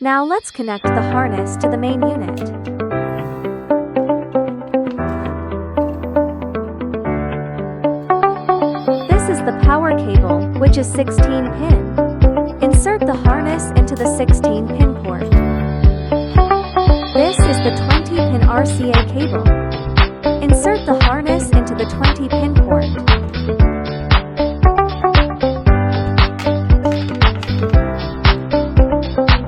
Now let's connect the harness to the main unit. This is the power cable, which is 16 pin. Insert the harness into the 16 pin port. This is the 20 pin RCA cable. Insert the harness into the 20 pin port.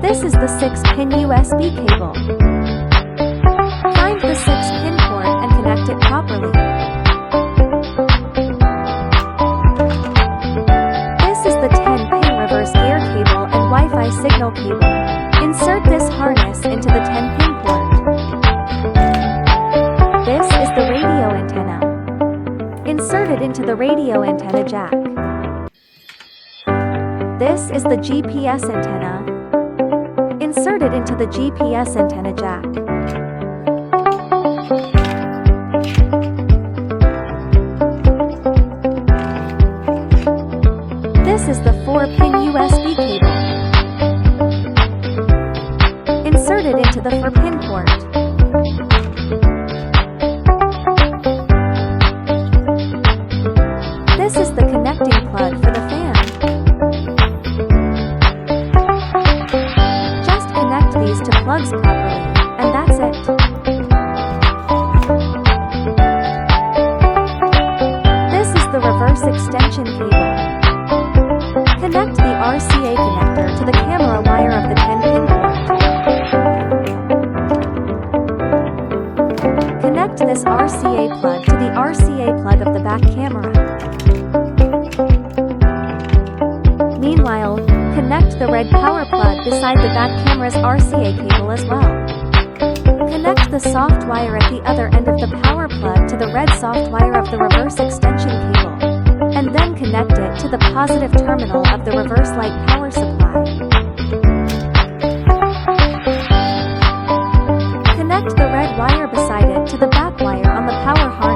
This is the 6-pin USB cable. Find the 6-pin port and connect it properly. This is the 10-pin reverse gear cable and Wi-Fi signal cable. Insert this harness into the 10-pin port. This is the radio antenna. Insert it into the radio antenna jack. This is the GPS antenna. Insert it into the GPS antenna jack. This is the 4-pin USB cable. Insert it into the 4-pin port. This is the connecting plug for the fan. These to plugs properly, and that's it. This is the reverse extension cable. Connect the RCA connector to the camera wire of the 10-pin port. Connect this RCA plug to the RCA plug of the back camera. Meanwhile, connect the red power plug beside the back camera's RCA cable as well. Connect the soft wire at the other end of the power plug to the red soft wire of the reverse extension cable, and then connect it to the positive terminal of the reverse light power supply. Connect the red wire beside it to the back wire on the power harness.